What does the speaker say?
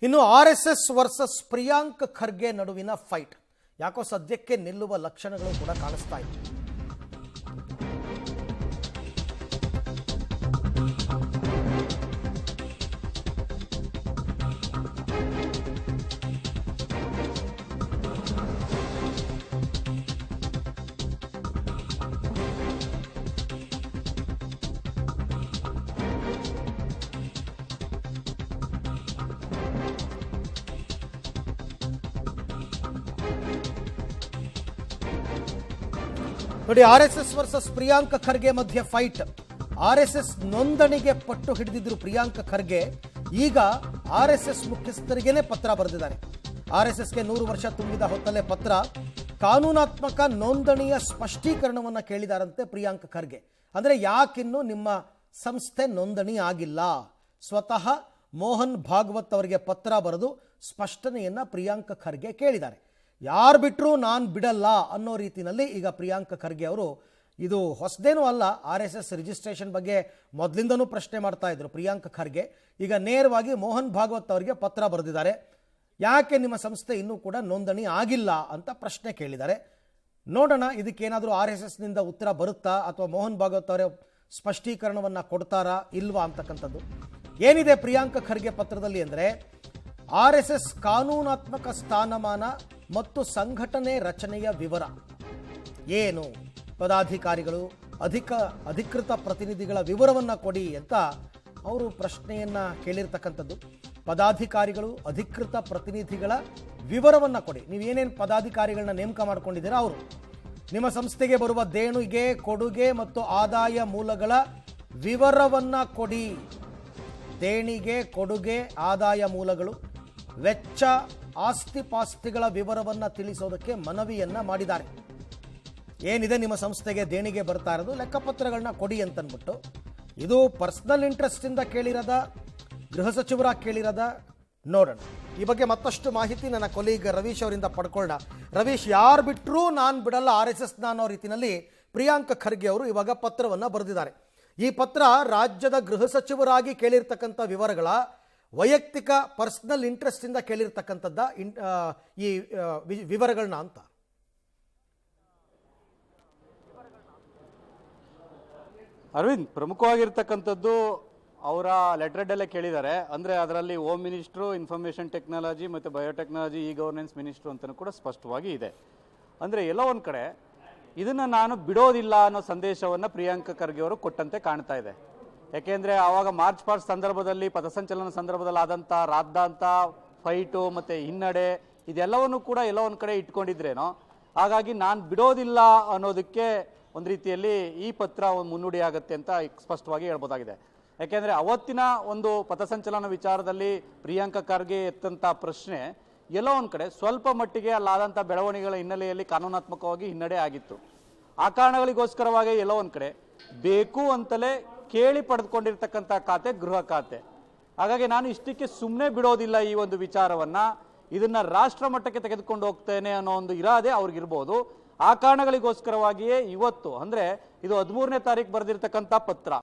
ಇನ್ನು RSS versus Priyank Kharge ನಡುವಿನ fight ಯಾಕೋ ಸದ್ಯಕ್ಕೆ ನಿಲ್ಲುವ ಲಕ್ಷಣಗಳು ಕೂಡ ಕಾಣಿಸ್ತಾ ಇದೆ. ನೋಡಿ, RSS ವರ್ಸಸ್ ಪ್ರಿಯಾಂಕ್ ಖರ್ಗೆ ಮಧ್ಯೆ ಫೈಟ್. RSS ನೋಂದಣಿಗೆ ಪಟ್ಟು ಹಿಡಿದಿದ್ರು ಪ್ರಿಯಾಂಕ್ ಖರ್ಗೆ. ಈಗ RSS ಮುಖ್ಯಸ್ಥರಿಗೇನೆ ಪತ್ರ ಬರೆದಿದ್ದಾರೆ. RSSಗೆ 100 ವರ್ಷ ತುಂಬಿದ ಹೊತ್ತಲೇ ಪತ್ರ. ಕಾನೂನಾತ್ಮಕ ನೋಂದಣಿಯ ಸ್ಪಷ್ಟೀಕರಣವನ್ನು ಕೇಳಿದಾರಂತೆ ಪ್ರಿಯಾಂಕ್ ಖರ್ಗೆ. ಅಂದರೆ ಯಾಕಿನ್ನು ನಿಮ್ಮ ಸಂಸ್ಥೆ ನೋಂದಣಿ ಆಗಿಲ್ಲ? ಸ್ವತಃ ಮೋಹನ್ ಭಾಗವತ್ ಅವರಿಗೆ ಪತ್ರ ಬರೆದು ಸ್ಪಷ್ಟನೆಯನ್ನ ಪ್ರಿಯಾಂಕ್ ಖರ್ಗೆ ಕೇಳಿದ್ದಾರೆ. ಯಾರು ಬಿಟ್ಟರೂ ನಾನು ಬಿಡಲ್ಲ ಅನ್ನೋ ರೀತಿಯಲ್ಲಿ ಈಗ ಪ್ರಿಯಾಂಕ್ ಖರ್ಗೆ ಅವರು, ಇದು ಹೊಸದೇನೂ ಅಲ್ಲ, RSS ರಿಜಿಸ್ಟ್ರೇಷನ್ ಬಗ್ಗೆ ಮೊದಲಿಂದನೂ ಪ್ರಶ್ನೆ ಮಾಡ್ತಾ ಇದ್ರು ಪ್ರಿಯಾಂಕ್ ಖರ್ಗೆ. ಈಗ ನೇರವಾಗಿ ಮೋಹನ್ ಭಾಗವತ್ ಅವರಿಗೆ ಪತ್ರ ಬರೆದಿದ್ದಾರೆ. ಯಾಕೆ ನಿಮ್ಮ ಸಂಸ್ಥೆ ಇನ್ನೂ ಕೂಡ ನೋಂದಣಿ ಆಗಿಲ್ಲ ಅಂತ ಪ್ರಶ್ನೆ ಕೇಳಿದ್ದಾರೆ. ನೋಡೋಣ ಇದಕ್ಕೇನಾದರೂ RSSನಿಂದ ಉತ್ತರ ಬರುತ್ತಾ ಅಥವಾ ಮೋಹನ್ ಭಾಗವತ್ ಅವರೇ ಸ್ಪಷ್ಟೀಕರಣವನ್ನು ಕೊಡ್ತಾರಾ ಇಲ್ವಾ ಅಂತಕ್ಕಂಥದ್ದು. ಏನಿದೆ ಪ್ರಿಯಾಂಕ್ ಖರ್ಗೆ ಪತ್ರದಲ್ಲಿ ಅಂದರೆ, RSS ಕಾನೂನಾತ್ಮಕ ಸ್ಥಾನಮಾನ ಮತ್ತು ಸಂಘಟನೆ ರಚನೆಯ ವಿವರ ಏನು, ಪದಾಧಿಕಾರಿಗಳು ಅಧಿಕೃತ ಪ್ರತಿನಿಧಿಗಳ ವಿವರವನ್ನು ಕೊಡಿ ಅಂತ ಅವರು ಪ್ರಶ್ನೆಯನ್ನು ಕೇಳಿರ್ತಕ್ಕಂಥದ್ದು. ಪದಾಧಿಕಾರಿಗಳು ಅಧಿಕೃತ ಪ್ರತಿನಿಧಿಗಳ ವಿವರವನ್ನು ಕೊಡಿ. ನೀವೇನೇನು ಪದಾಧಿಕಾರಿಗಳನ್ನ ನೇಮಕ ಮಾಡ್ಕೊಂಡಿದ್ದೀರಾ ಅವರು, ನಿಮ್ಮ ಸಂಸ್ಥೆಗೆ ಬರುವ ದೇಣಿಗೆ, ಕೊಡುಗೆ ಮತ್ತು ಆದಾಯ ಮೂಲಗಳ ವಿವರವನ್ನು ಕೊಡಿ. ದೇಣಿಗೆ, ಕೊಡುಗೆ, ಆದಾಯ ಮೂಲಗಳು, ವೆಚ್ಚ, ಆಸ್ತಿಪಾಸ್ತಿಗಳ ವಿವರವನ್ನು ತಿಳಿಸೋದಕ್ಕೆ ಮನವಿಯನ್ನು ಮಾಡಿದ್ದಾರೆ. ಏನಿದೆ ನಿಮ್ಮ ಸಂಸ್ಥೆಗೆ ದೇಣಿಗೆ ಬರ್ತಾ ಇರೋದು, ಲೆಕ್ಕಪತ್ರಗಳನ್ನ ಕೊಡಿ ಅಂತನ್ಬಿಟ್ಟು. ಇದು ಪರ್ಸನಲ್ ಇಂಟ್ರೆಸ್ಟಿಂದ ಕೇಳಿರೋದ, ಗೃಹ ಸಚಿವರಾಗಿ ಕೇಳಿರೋದ, ನೋಡೋಣ. ಈ ಬಗ್ಗೆ ಮತ್ತಷ್ಟು ಮಾಹಿತಿ ನನ್ನ ಕೊಲೀಗ್ ರವೀಶ್ ಅವರಿಂದ ಪಡ್ಕೊಳ್ಳೋಣ. ರವೀಶ್, ಯಾರು ಬಿಟ್ಟರೂ ನಾನು ಬಿಡಲ್ಲ RSSನ ಅನ್ನೋ ರೀತಿಯಲ್ಲಿ ಪ್ರಿಯಾಂಕ್ ಖರ್ಗೆ ಅವರು ಇವಾಗ ಪತ್ರವನ್ನು ಬರೆದಿದ್ದಾರೆ. ಈ ಪತ್ರ ರಾಜ್ಯದ ಗೃಹ ಸಚಿವರಾಗಿ ಕೇಳಿರ್ತಕ್ಕಂಥ ವಿವರಗಳ, ವೈಯಕ್ತಿಕ ಪರ್ಸನಲ್ ಇಂಟ್ರೆಸ್ಟಿಂದ ಕೇಳಿರ್ತಕ್ಕಂಥದ್ದ ಈ ವಿವರಗಳನ್ನ ಅಂತ. ಅರವಿಂದ್, ಪ್ರಮುಖವಾಗಿರ್ತಕ್ಕಂಥದ್ದು ಅವರ ಲೆಟರ್ಡಲ್ಲೇ ಕೇಳಿದ್ದಾರೆ. ಅಂದರೆ ಅದರಲ್ಲಿ ಹೋಮ್ ಮಿನಿಸ್ಟ್ರು, ಇನ್ಫಾರ್ಮೇಷನ್ ಟೆಕ್ನಾಲಜಿ ಮತ್ತು ಬಯೋಟೆಕ್ನಾಲಜಿ, ಗವರ್ನೆನ್ಸ್ ಮಿನಿಸ್ಟ್ರು ಅಂತಲೂ ಕೂಡ ಸ್ಪಷ್ಟವಾಗಿ ಇದೆ. ಅಂದರೆ ಎಲ್ಲೋ ಒಂದು ಕಡೆ ಇದನ್ನು ನಾನು ಬಿಡೋದಿಲ್ಲ ಅನ್ನೋ ಸಂದೇಶವನ್ನು ಪ್ರಿಯಾಂಕ್ ಖರ್ಗೆ ಅವರು ಕೊಟ್ಟಂತೆ ಕಾಣ್ತಾ ಇದೆ. ಯಾಕೆಂದರೆ ಆವಾಗ ಮಾರ್ಚ್ ಪಾಸ್ಟ್ ಸಂದರ್ಭದಲ್ಲಿ, ಪಥಸಂಚಲನ ಸಂದರ್ಭದಲ್ಲಿ ಆದಂಥ ರಾದ್ದಾಂತ ಫೈಟು ಮತ್ತು ಹಿನ್ನಡೆ ಇದೆಲ್ಲವನ್ನು ಕೂಡ ಎಲ್ಲೋ ಒಂದು ಕಡೆ ಇಟ್ಕೊಂಡಿದ್ರೇನೋ. ಹಾಗಾಗಿ ನಾನು ಬಿಡೋದಿಲ್ಲ ಅನ್ನೋದಕ್ಕೆ ಒಂದು ರೀತಿಯಲ್ಲಿ ಈ ಪತ್ರ ಒಂದು ಮುನ್ನುಡಿ ಆಗುತ್ತೆ ಅಂತ ಸ್ಪಷ್ಟವಾಗಿ ಹೇಳ್ಬೋದಾಗಿದೆ. ಯಾಕೆಂದರೆ ಅವತ್ತಿನ ಒಂದು ಪಥಸಂಚಲನ ವಿಚಾರದಲ್ಲಿ ಪ್ರಿಯಾಂಕ್ ಖರ್ಗೆ ಎತ್ತಂಥ ಪ್ರಶ್ನೆ ಎಲ್ಲೋ ಒಂದು ಕಡೆ ಸ್ವಲ್ಪ ಮಟ್ಟಿಗೆ ಅಲ್ಲಾದಂಥ ಬೆಳವಣಿಗೆಗಳ ಹಿನ್ನೆಲೆಯಲ್ಲಿ ಕಾನೂನಾತ್ಮಕವಾಗಿ ಹಿನ್ನಡೆ ಆಗಿತ್ತು. ಆ ಕಾರಣಗಳಿಗೋಸ್ಕರವಾಗಿ ಎಲ್ಲೋ ಒಂದು ಕಡೆ ಬೇಕು ಅಂತಲೇ ಕೇಳಿ ಪಡೆದುಕೊಂಡಿರ್ತಕ್ಕಂಥ ಖಾತೆ ಗೃಹ ಖಾತೆ. ಹಾಗಾಗಿ ನಾನು ಇಷ್ಟಕ್ಕೆ ಸುಮ್ಮನೆ ಬಿಡೋದಿಲ್ಲ ಈ ಒಂದು ವಿಚಾರವನ್ನ, ಇದನ್ನ ರಾಷ್ಟ್ರ ಮಟ್ಟಕ್ಕೆ ತೆಗೆದುಕೊಂಡು ಹೋಗ್ತೇನೆ ಅನ್ನೋ ಒಂದು ಇರಾದೆ ಅವ್ರಿಗಿರ್ಬೋದು. ಆ ಕಾರಣಗಳಿಗೋಸ್ಕರವಾಗಿಯೇ ಇವತ್ತು, ಅಂದ್ರೆ ಇದು 13ನೇ ತಾರೀಕು ಬರೆದಿರ್ತಕ್ಕಂಥ ಪತ್ರ.